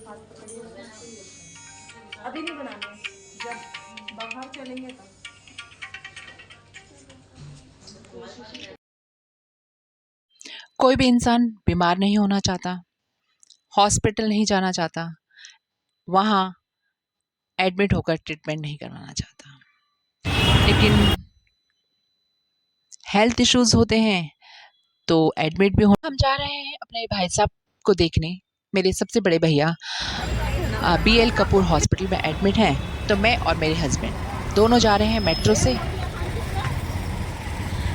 अभी नहीं बनाना, जब बाहर चलेंगे तब। कोई भी इंसान बीमार नहीं होना चाहता, हॉस्पिटल नहीं जाना चाहता, वहाँ एडमिट होकर ट्रीटमेंट नहीं करवाना चाहता। लेकिन हेल्थ इश्यूज होते हैं तो एडमिट भी होना। हम जा रहे हैं अपने भाई साहब को देखने। मेरे सबसे बड़े भैया BL कपूर हॉस्पिटल में एडमिट हैं, तो मैं और मेरे हस्बैंड दोनों जा रहे हैं मेट्रो से।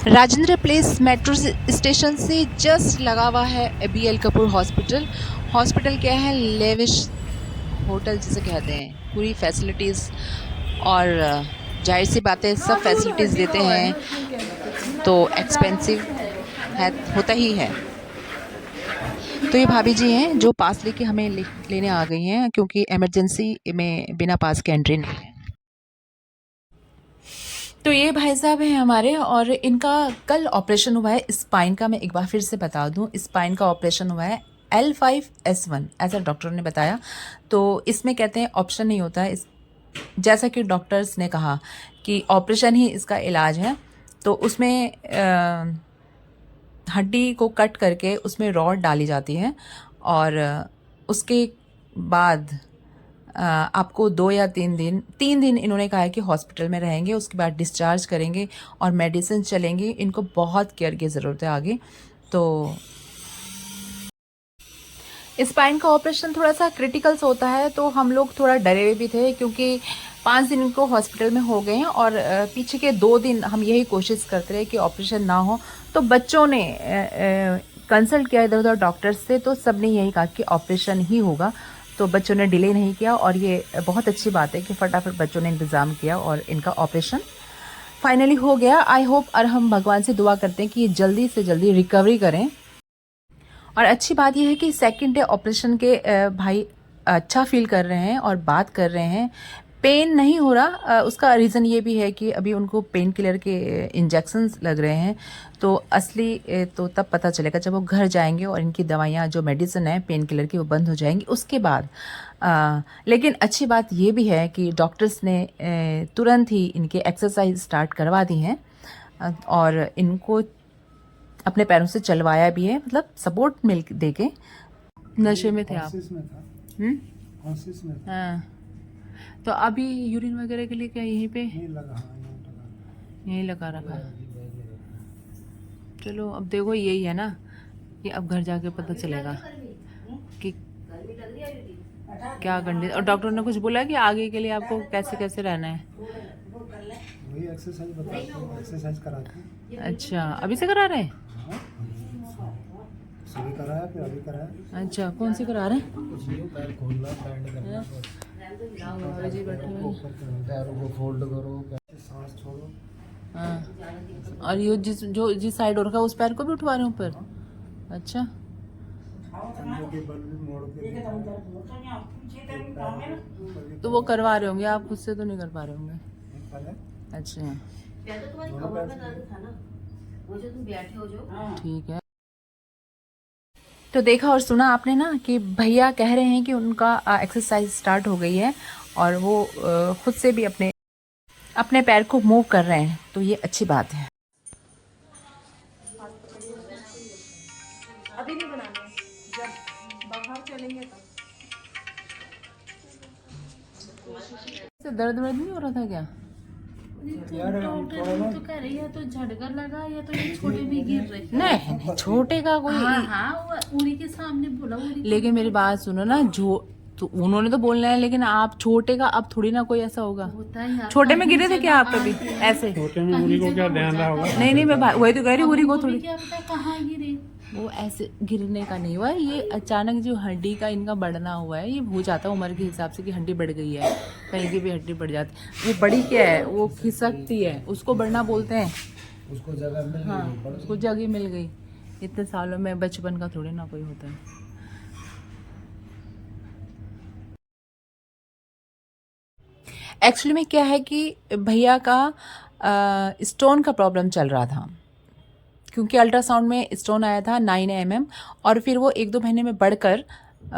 राजेंद्र प्लेस मेट्रो स्टेशन से जस्ट लगा हुआ है BL कपूर हॉस्पिटल। हॉस्पिटल क्या है, लेविश होटल जिसे कहते हैं, पूरी फैसिलिटीज़ और जाहिर सी बात है सब फैसिलिटीज़ देते हैं तो एक्सपेंसिव है, होता ही है। तो ये भाभी जी हैं जो पास लेके हमें लेने आ गई हैं, क्योंकि इमरजेंसी में बिना पास के एंट्री नहीं है। तो ये भाई साहब हैं हमारे, और इनका कल ऑपरेशन हुआ है स्पाइन का। मैं एक बार फिर से बता दूं, स्पाइन का ऑपरेशन हुआ है L5S1, ऐसा डॉक्टर ने बताया। तो इसमें कहते हैं ऑप्शन नहीं होता है, जैसा कि डॉक्टर्स ने कहा कि ऑपरेशन ही इसका इलाज है। तो उसमें हड्डी को कट करके उसमें रॉड डाली जाती है, और उसके बाद आपको 2 या 3 दिन इन्होंने कहा है कि हॉस्पिटल में रहेंगे। उसके बाद डिस्चार्ज करेंगे और मेडिसिन चलेंगी। इनको बहुत केयर की ज़रूरत है आगे। तो स्पाइन का ऑपरेशन थोड़ा सा क्रिटिकल्स होता है, तो हम लोग थोड़ा डरे हुए भी थे, क्योंकि 5 दिन इनको हॉस्पिटल में हो गए हैं और पीछे के 2 दिन हम यही कोशिश करते रहे कि ऑपरेशन ना हो। तो बच्चों ने कंसल्ट किया इधर उधर डॉक्टर्स से, तो सब ने यही कहा कि ऑपरेशन ही होगा। तो बच्चों ने डिले नहीं किया, और ये बहुत अच्छी बात है कि फटाफट बच्चों ने इंतज़ाम किया और इनका ऑपरेशन फाइनली हो गया। आई होप, और हम भगवान से दुआ करते हैं कि ये जल्दी से जल्दी रिकवरी करें। और अच्छी बात यह है कि सेकंड डे ऑपरेशन के भाई अच्छा फील कर रहे हैं और बात कर रहे हैं, पेन नहीं हो रहा। उसका रीज़न ये भी है कि अभी उनको पेन किलर के इंजेक्शंस लग रहे हैं। तो असली तो तब पता चलेगा जब वो घर जाएंगे और इनकी दवाइयाँ जो मेडिसिन है पेन किलर की वो बंद हो जाएंगी उसके बाद। लेकिन अच्छी बात ये भी है कि डॉक्टर्स ने तुरंत ही इनके एक्सरसाइज स्टार्ट करवा दी हैं, और इनको अपने पैरों से चलवाया भी है, मतलब सपोर्ट मिल देके। नशे में थे आप? हम्म, हाँ। तो अभी यूरिन वगैरह के लिए क्या यहीं पे यहीं लगा रखा है? चलो अब देखो, यही है ना कि अब घर जाके पता चलेगा कि क्या कंडीशन। और डॉक्टर ने कुछ बोला कि आगे के लिए आपको कैसे कैसे रहना है? वही एक्सरसाइज बताते हैं, एक्सरसाइज कराते हैं। अच्छा, अभी से करा रहे हैं? सुबह कराया, फिर अभी कराया। अच्छा, कौन सी करा रहे हैं? कुछ नहीं, पैर खोलना, बैंड करना, जी बैठे हुए हैं। पैरों को फोल्ड करो, सांस छोड़ो। हाँ, और ये जिस साइड हो रखा है उस पैर को भी उठवा रहे हैं ऊपर? अच्छा, कंधे के बल भी मोड़ के तो वो करवा रहे होंगे, आप खुद से तो नहीं कर पा रहे होंगे? अच्छा, ठीक है। तो देखा और सुना आपने ना कि भैया कह रहे हैं कि उनका एक्सरसाइज स्टार्ट हो गई है, और वो खुद से भी अपने अपने पैर को मूव कर रहे हैं, तो ये अच्छी बात है। अभी नहीं बनाना, जब बाहर चलेंगे तब। दर्द वर्द नहीं हो रहा था क्या? डॉक्टर तो कह रही है तो झटका लगा, या तो ये छोटे भी गिर रहे। नहीं, छोटे का कोई हाँ, उन्हीं के सामने बोला। लेकिन मेरी बात सुनो ना, जो तो उन्होंने तो बोलना है, लेकिन आप छोटे का अब थोड़ी ना कोई ऐसा होगा। छोटे में गिरे थे क्या आप कभी ऐसे? छोटे में उरी को क्या ध्यान रहा होगा? नहीं, मैं वही तो कह रही, उरी को थोड़ी, क्या पता कहाँ गिरे। वो ऐसे गिरने का नहीं हुआ, ये अचानक जो हड्डी का इनका बढ़ना हुआ है, ये हो जाता है उम्र के हिसाब से कि हड्डी बढ़ गई है, कहीं की भी हड्डी बढ़ जाती है। वो बड़ी क्या है, वो खिसकती है, उसको बढ़ना बोलते हैं। उसको जगह मिल गई। हाँ, उसको जगह मिल गई। इतने सालों में बचपन का थोड़ी ना कोई होता है। एक्चुअली में क्या है कि भैया का स्टोन का प्रॉब्लम चल रहा था, क्योंकि अल्ट्रासाउंड में स्टोन आया था 9 mm, और फिर वो 1-2 महीने में बढ़कर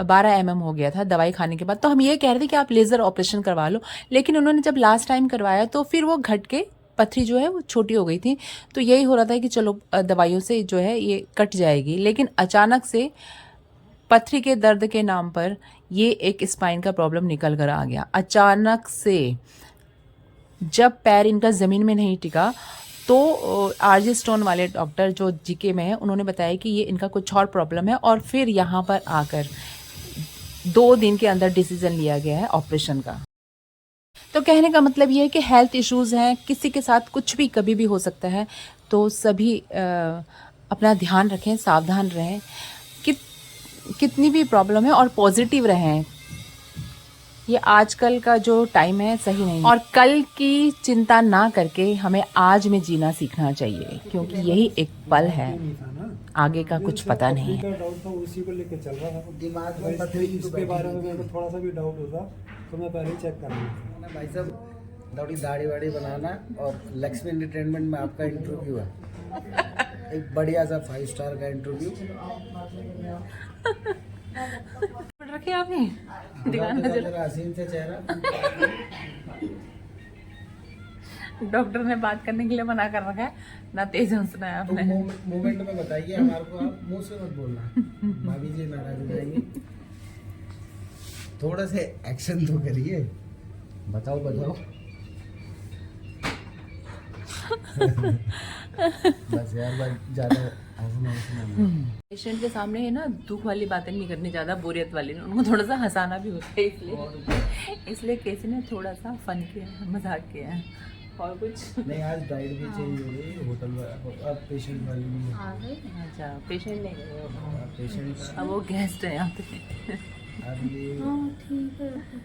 12 mm हो गया था दवाई खाने के बाद। तो हम ये कह रहे थे कि आप लेज़र ऑपरेशन करवा लो, लेकिन उन्होंने जब लास्ट टाइम करवाया तो फिर वो घट के पथरी जो है वो छोटी हो गई थी। तो यही हो रहा था कि चलो दवाइयों से जो है ये कट जाएगी, लेकिन अचानक से पथरी के दर्द के नाम पर ये एक स्पाइन का प्रॉब्लम निकल कर आ गया। अचानक से जब पैर इनका ज़मीन में नहीं टिका तो आरजे स्टोन वाले डॉक्टर जो जीके में है उन्होंने बताया कि ये इनका कुछ और प्रॉब्लम है, और फिर यहाँ पर आकर 2 दिन के अंदर डिसीजन लिया गया है ऑपरेशन का। तो कहने का मतलब ये है कि हेल्थ इश्यूज़ हैं, किसी के साथ कुछ भी कभी भी हो सकता है। तो सभी अपना ध्यान रखें, सावधान रहें, कितनी भी प्रॉब्लम है और पॉजिटिव रहें। ये आजकल का जो टाइम है सही नहीं, और कल की चिंता ना करके हमें आज में जीना सीखना चाहिए, क्योंकि यही एक पल है, आगे का कुछ पता नहीं है। डाउट था उसी को लेके चल रहा था दिमाग में पथरी इसके बारे में मेरे को थोड़ा सा भी डाउट होता तो मैं पहले ही चेक कर लूँगा। भाई साहब थोड़ी दाढ़ी वाड़ी बनाना, और लक्ष्मी एंटरटेनमेंट में आपका इंटरव्यू है, एक बढ़िया सा 5 स्टार का इंटरव्यू। रखे आपने दिखाना जरा हसीन से चेहरा। डॉक्टर ने बात करने के लिए मना कर रखा है, ना तेज हंसना है आपने। मोमेंट में बताइए हमारे को, आप मुंह से मत बोलना, भाभी जी नाराज हो जाएंगी। थोड़ा से एक्शन तो करिए, बताओ बताओ। बस यार बात ज़्यादा पेशेंट के सामने है ना दुख वाली बातें नहीं करनी, ज़्यादा बोरियत वाली नहीं, उनको थोड़ा सा हंसाना भी होता है, इसलिए केसी ने थोड़ा सा फन किया है, मजाक किया है, और कुछ नहीं। आज डाइट भी चेंज हो रही है, होटल अब पेशेंट वाली भी है। अच्छा पेशेंट नहीं है, पेशेंट अब वो गेस्ट है यहाँ पे। अभी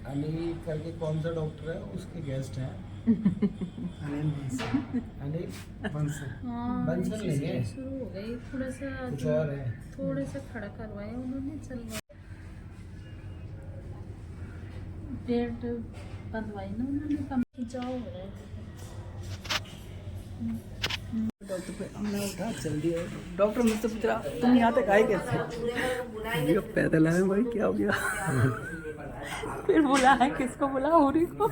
अनिल करके कौन सा डॉक्टर है, उसके गेस्ट हैं। अनिल बंसल बंसल नहीं है, शुरू हो गई थोड़ा सा, कुछ और है। थोड़े से खड़ा करवाया उन्होंने, चल पेट बंदवाई ना उन्होंने, कम खिंचाव हो रहा है। डॉक्टर पे हमने उठा चल दिया। डॉक्टर मुझसे पूछ रहा तुम यहाँ तक आए कैसे? पैदल आए भाई, क्या हो गया? फिर बुला है, किसको बुला? होरी को।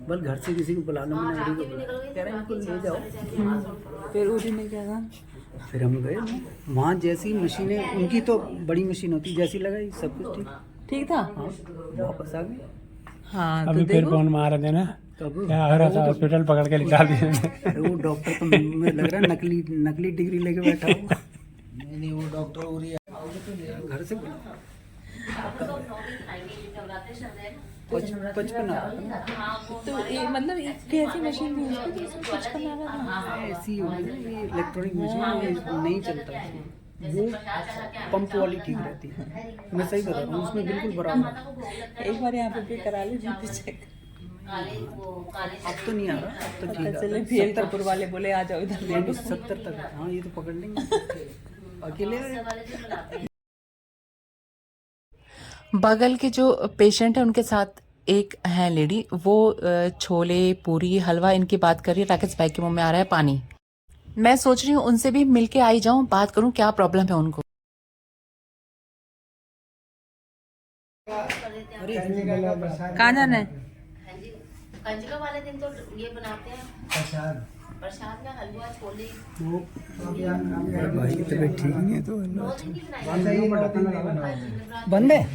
बस घर से किसी को बुलाना, मैंने उरी को बुलाया, कह रहे हैं इनको ले जाओ। फिर उरी ने क्या कहा? फिर हम गए वहाँ, जैसी मशीनें उनकी तो बड़ी मशीन होती, जैसी लगाई सब कुछ ठीक ठीक था। हाँ, वापस आ गए। हाँ अभी फिर फोन मार रहे ना, हॉस्पिटल पकड़ के निकाल दिए। वो डॉक्टर तो मुझे लग रहा है नकली डिग्री लेके बैठा हुआ। नहीं वो डॉक्टर हो रही है घर से 55 आ रहा था। तो ये मतलब कैसी मशीन थी उसकी, तो उसमें कुछ करना था। ऐसी होगी ना, ये इलेक्ट्रॉनिक मशीन ये नहीं चलता है, वो पंप वाली ठीक रहती है। मैं सही बता रहा हूँ, उसमें बिल्कुल बराबर। एक बार यहाँ पे भी करा लीजिए चेक। अब तो नहीं आ रहा, अब तो ठीक है। चले फिर कपूर वाले बोले आ जाओ इधर। 70 तक, हाँ ये तो पकड़ लेंगे अकेले। बगल के जो पेशेंट है उनके साथ एक है लेडी, वो छोले पूरी हलवा इनकी बात कर रही है। राकेश भाई के मुंह में आ रहा है पानी। मैं सोच रही हूँ उनसे भी मिलके आई जाऊं, बात करूं क्या प्रॉब्लम है उनको। कहाँ जाना है? कंजका वाले दिन तो ये बनाते हैं प्रसाद में हलवा छोले। भाई की तबीयत ठीक नहीं है तो है। बंद है।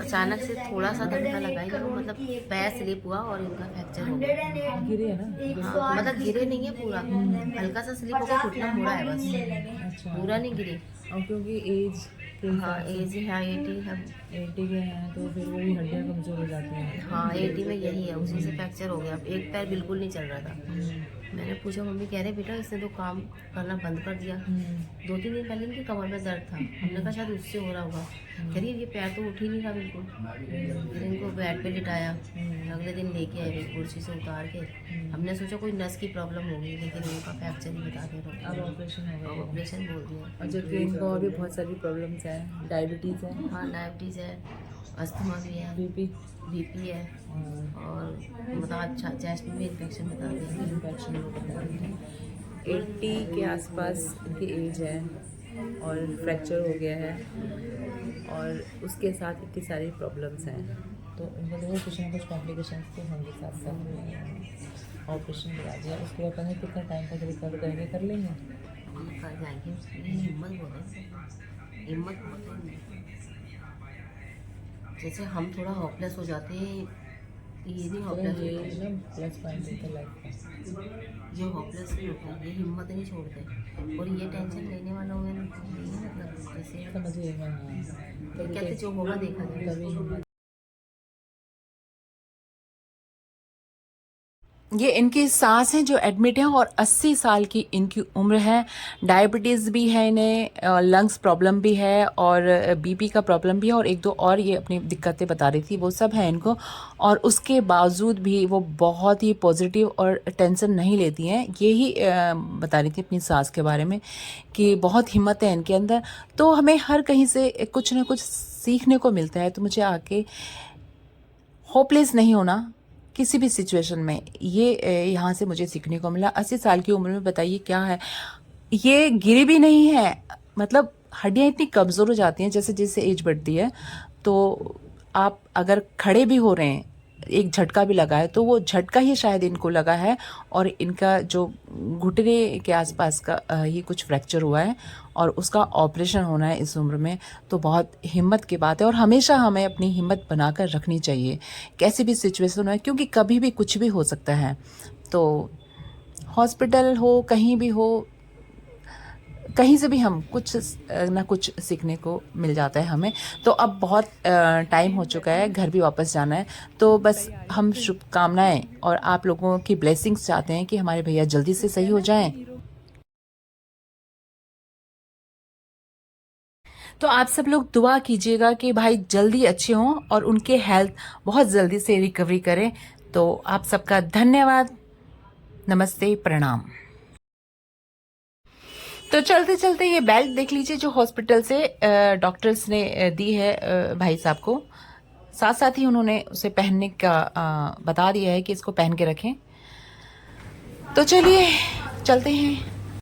अचानक से थोड़ा सा धक्का लगा ही, मतलब पैर स्लिप हुआ और इनका फ्रैक्चर हो गया। गिरे है ना? हाँ, मतलब गिरे नहीं है पूरा, हल्का सा स्लिप हो गया, घुटना मुड़ा है बस, पूरा नहीं गिरे। और क्योंकि एज हाँ एज है 80 है। 80 के हैं तो फिर वही हड्डियाँ कमजोर हो जाती हैं। हाँ 80 में यही है, उसी से फ्रैक्चर हो गया। एक पैर बिल्कुल नहीं चल रहा था। मैंने पूछा, मम्मी कह रहे बेटा इसने तो काम करना बंद कर दिया। 2-3 दिन पहले इनकी कमर में दर्द था, हमने कहा शायद उससे हो रहा होगा। कह रही ये पैर तो उठ ही नहीं रहा बिल्कुल। फिर इनको बेड पे लिटाया, अगले दिन लेके आए कुर्सी से उतार के। हमने सोचा कोई नस की प्रॉब्लम होगी, लेकिन उनका फ्रैक्चर ही बता दे रहा। अब ऑपरेशन हो गया, ऑपरेशन बोल दिया। और जबकि इनको और भी बहुत सारी प्रॉब्लम्स हैं, डायबिटीज़ है, हाँ डायबिटीज़ है, अस्थमा भी है, बीपी है, और मतलब अच्छा चेस्ट में भी इन्फेक्शन बता दिया। इन्फेक्शन 80 के आसपास इनकी एज है और फ्रैक्चर हो गया है, और उसके साथ इतनी सारी प्रॉब्लम्स हैं। तो इनको देखो कुछ ना कुछ कॉम्प्लिकेशन तो होंगे साथ साथ। ऑपरेशन करा दिया, उसके बाद पता नहीं कितना टाइम तक रिकवर करके कर लेंगे। कर जाएंगे, हिम्मत बहुत है, हिम्मत बहुत है। जैसे हम थोड़ा हॉपलेस हो जाते हैं, ये नहीं हॉपलेस ये होते, ना प्लस पॉइंट है लाइफ का। जो हॉपलेस नहीं होते ये हिम्मत नहीं छोड़ते। और ये टेंशन लेने वालों में नहीं है, मतलब जैसे समझिएगा, कहते जो होगा देखा जाएगा। तभी हिम्मत। ये इनकी सास हैं जो एडमिट हैं और 80 साल की इनकी उम्र है। डायबिटीज़ भी है इन्हें, लंग्स प्रॉब्लम भी है और बीपी का प्रॉब्लम भी है, और 1-2 और ये अपनी दिक्कतें बता रही थी, वो सब है इनको। और उसके बावजूद भी वो बहुत ही पॉजिटिव और टेंशन नहीं लेती हैं। यही बता रही थी अपनी सास के बारे में कि बहुत हिम्मत है इनके अंदर। तो हमें हर कहीं से कुछ ना कुछ सीखने को मिलता है। तो मुझे आके होपलेस नहीं होना किसी भी सिचुएशन में, ये यहाँ से मुझे सीखने को मिला। 80 साल की उम्र में बताइए क्या है, ये गिरी भी नहीं है, मतलब हड्डियाँ इतनी कमज़ोर हो जाती हैं जैसे जैसे एज बढ़ती है। तो आप अगर खड़े भी हो रहे हैं, एक झटका भी लगा है, तो वो झटका ही शायद इनको लगा है, और इनका जो घुटने के आसपास का ये कुछ फ्रैक्चर हुआ है और उसका ऑपरेशन होना है इस उम्र में। तो बहुत हिम्मत की बात है, और हमेशा हमें अपनी हिम्मत बनाकर रखनी चाहिए कैसी भी सिचुएशन हो, क्योंकि कभी भी कुछ भी हो सकता है। तो हॉस्पिटल हो, कहीं भी हो, कहीं से भी हम कुछ ना कुछ सीखने को मिल जाता है हमें। तो अब बहुत टाइम हो चुका है, घर भी वापस जाना है। तो बस हम शुभकामनाएं और आप लोगों की ब्लेसिंग्स चाहते हैं कि हमारे भैया जल्दी से सही हो जाएं। तो आप सब लोग दुआ कीजिएगा कि भाई जल्दी अच्छे हों और उनके हेल्थ बहुत जल्दी से रिकवरी करें। तो आप सबका धन्यवाद, नमस्ते, प्रणाम। तो चलते चलते ये बेल्ट देख लीजिए जो हॉस्पिटल से डॉक्टर्स ने दी है भाई साहब को। साथ साथ ही उन्होंने उसे पहनने का बता दिया है कि इसको पहन के रखें। तो चलिए चलते हैं।